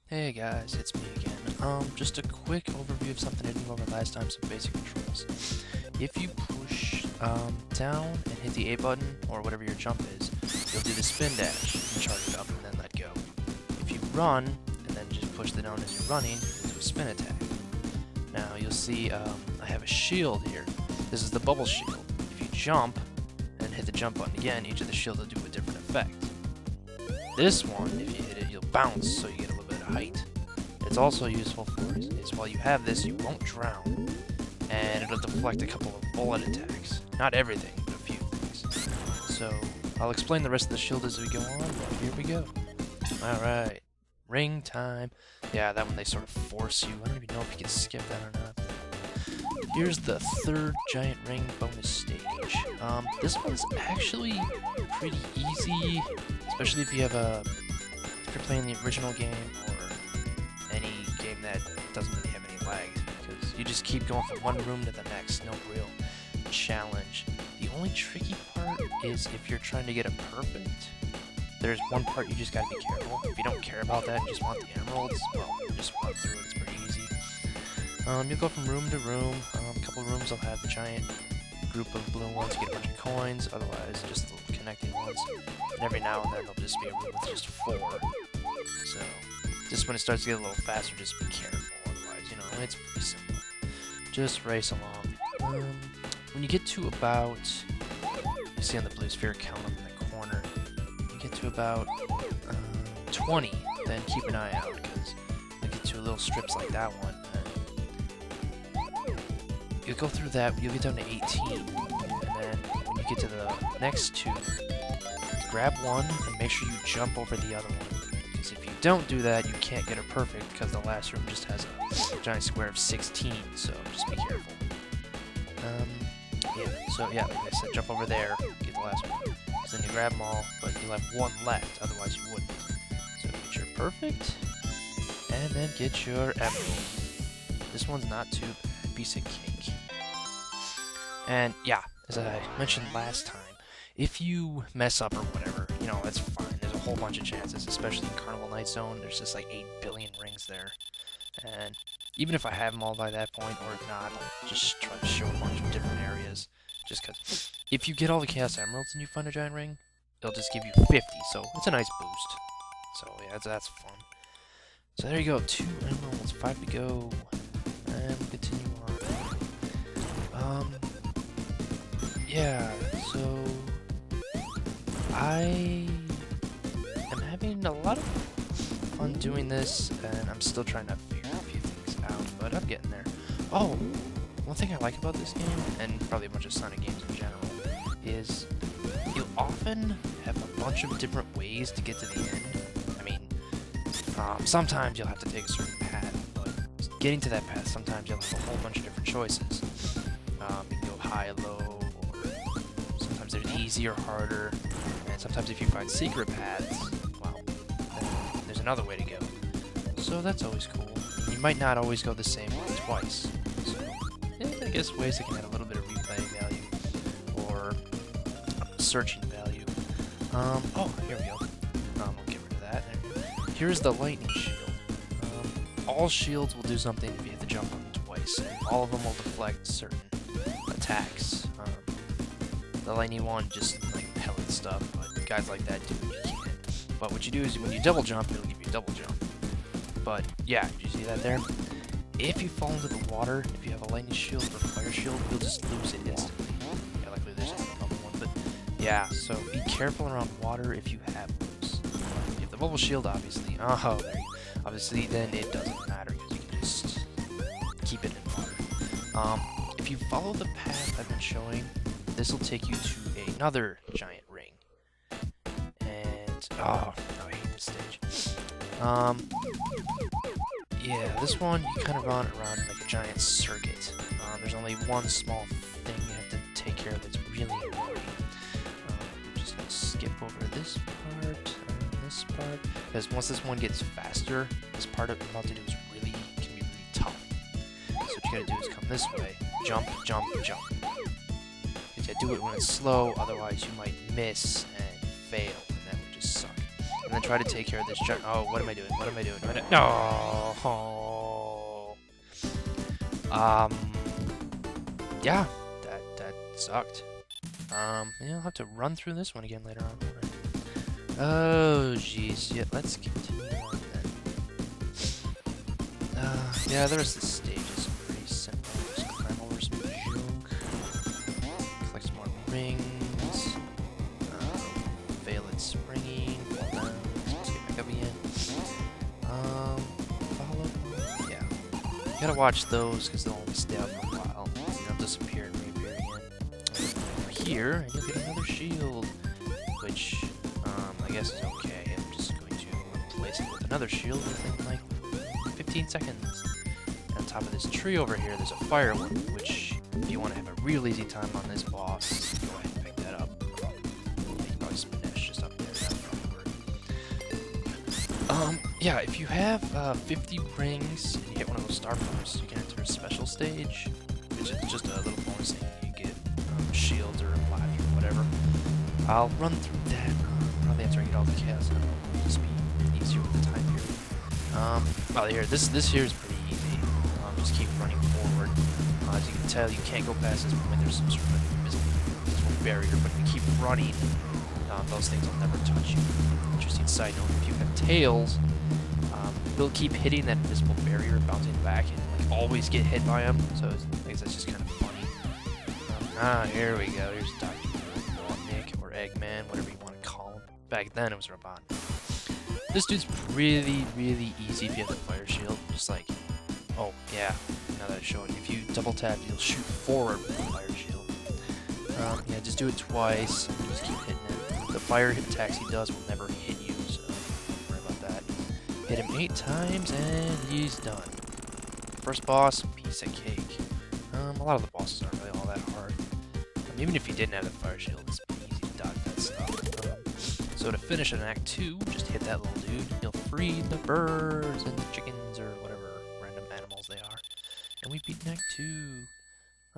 Hey guys, it's me again. Just a quick overview of something I didn't go over last time, some basic controls. If you push down and hit the A button, or whatever your jump is, you'll do the spin dash and charge it up and then let go. If you run, and then just push the down as you're running, you'll do a spin attack. Now you'll see I have a shield here. This is the bubble shield. If you jump and hit the jump button again, each of the shields will do a different effect. This one, if you hit it, you'll bounce, so you get a little bit of height. It's also useful for is while you have this, you won't drown, and it'll deflect a couple of bullet attacks. Not everything, but a few things. So I'll explain the rest of the shield as we go on, but here we go. Alright, ring time. Yeah, that one they sort of force you. I don't even know if you can skip that or not. Here's the third giant ring bonus stage. This one's actually pretty easy, especially if you have if you're playing the original game or any game that doesn't really have any lag, because you just keep going from one room to the next, no real challenge. The only tricky part is if you're trying to get a perfect. There's one part you just gotta be careful. If you don't care about that and just want the emeralds, well, just run through it, it's pretty easy. You'll go from room to room. A couple rooms will have a giant group of blue ones, you get a bunch of coins, otherwise just little connecting ones. And every now and then there'll just be a room with just 4. So, just when it starts to get a little faster, just be careful, otherwise, you know, it's pretty simple. Just race along. When you get to about, you see on the blue sphere count up in the corner, you get to about 20, then keep an eye out, because you get to little strips like that one. You'll go through that, you'll get down to 18, and then when you get to the next 2, grab one and make sure you jump over the other one. Because if you don't do that, you can't get a perfect, because the last room just has a giant square of 16, so just be careful. Yeah, like I said, jump over there, get the last one. So then you grab them all, but you'll have one left, otherwise you wouldn't. So get your perfect, and then get your emerald. This one's not too bad, piece of cake. And yeah, as I mentioned last time, if you mess up or whatever, you know, that's fine. There's a whole bunch of chances, especially in Carnival Night Zone. There's just like 8 billion rings there. And even if I have them all by that point, or if not, I'll just try to show a bunch of different areas. Just because if you get all the Chaos Emeralds and you find a giant ring, it'll just give you 50, so it's a nice boost. So yeah, that's fun. So there you go, 2 emeralds, 5 to go. And we'll continue on. Yeah, so I am having a lot of fun doing this, and I'm still trying to figure a few things out, but I'm getting there. Oh, one thing I like about this game, and probably a bunch of Sonic games in general, is you'll often have a bunch of different ways to get to the end. I mean, sometimes you'll have to take a certain path, but getting to that path, sometimes you'll have a whole bunch of different choices. You can go high, low, or sometimes there's easy or harder, and sometimes if you find secret paths, well, then there's another way to go. So that's always cool. You might not always go the same way twice. So, yeah, I guess ways that can add a little bit of replay value, or searching value. Oh, here we go. We'll get rid of that. Here's the lightning shield. All shields will do something if you hit the jump button twice, and all of them will deflect certain attacks. The lightning one just like pellet stuff, but guys like that do what you can. But what you do is when you double jump, it'll give you a double jump. But yeah, did you see that there? If you fall into the water, if you have a lightning shield or fire shield, you'll just lose it instantly. Yeah, luckily there's another one, but yeah, so be careful around water if you have those. If you have the bubble shield, obviously, obviously then it doesn't matter because you can just keep it in water. If you follow the path I've been showing, this will take you to another giant ring. And oh, I hate this stage. Yeah, this one you kind of run around like a giant circuit. There's only one small thing you have to take care of that's really annoying. I'm just gonna skip over this part and this part, because once this one gets faster, this part of what to do is can be really tough. So what you gotta do is come this way, jump, jump, jump. You gotta do it when it's slow, otherwise you might miss and fail, and that would just suck. And then try to take care of this giant. Oh, what am I doing? What am I doing? No. Yeah, that sucked. Yeah, I'll have to run through this one again later on. Oh, jeez. Yeah, let's continue on then. Yeah, the rest of the stage is pretty simple. Just climb over some junk, collect some more rings, fail at springing, fall down, let's get back up again. Follow. Yeah. You gotta watch those because they'll only stay out for a while. They'll disappear and reappear again. Over here, and you'll get another shield, which I guess is okay. I'm just going to replace it with another shield within like 15 seconds. And on top of this tree over here, there's a fire one, which if you want to have a real easy time on this boss, go ahead and pick that up. You can probably Spanish just up there. That'll probably work. Yeah, if you have 50 rings and you hit one of those star points, you can enter a special stage, which is just a little bonus thing you get shields or lives or whatever. I'll run through that. Probably after I get all the chaos out, it'll just be easier with the time period. Well, here, this here is pretty easy. Just keep running forward. As you can tell, you can't go past this point. There's some sort of invisible barrier, but if you keep running, those things will never touch you. Interesting side note: if you have tails, you'll keep hitting that invisible barrier, bouncing back, and like always get hit by them. So I guess that's just kind of funny. Here we go. Here's Dr. Nick or Eggman, whatever you want to call him. Back then it was Robot. This dude's really, really easy if you have the fire shield. Just like, oh yeah, now that I show it, if you double tap, you'll shoot forward with the fire shield. Yeah, just do it twice. And just keep hitting it. The fire attacks he does will never hit you, so don't worry about that. Hit him 8 times and he's done. First boss, piece of cake. A lot of the bosses aren't really all that hard. Even if you didn't have the fire shield, it's pretty easy to dodge that stuff. So to finish an Act 2, just hit that little dude. You'll free the birds and the chickens or whatever random animals they are. And we beat Act 2.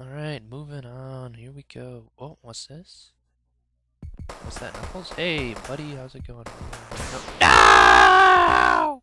Alright, moving on. Here we go. Oh, what's this? What's that, Knuckles? Hey, buddy, how's it going? No!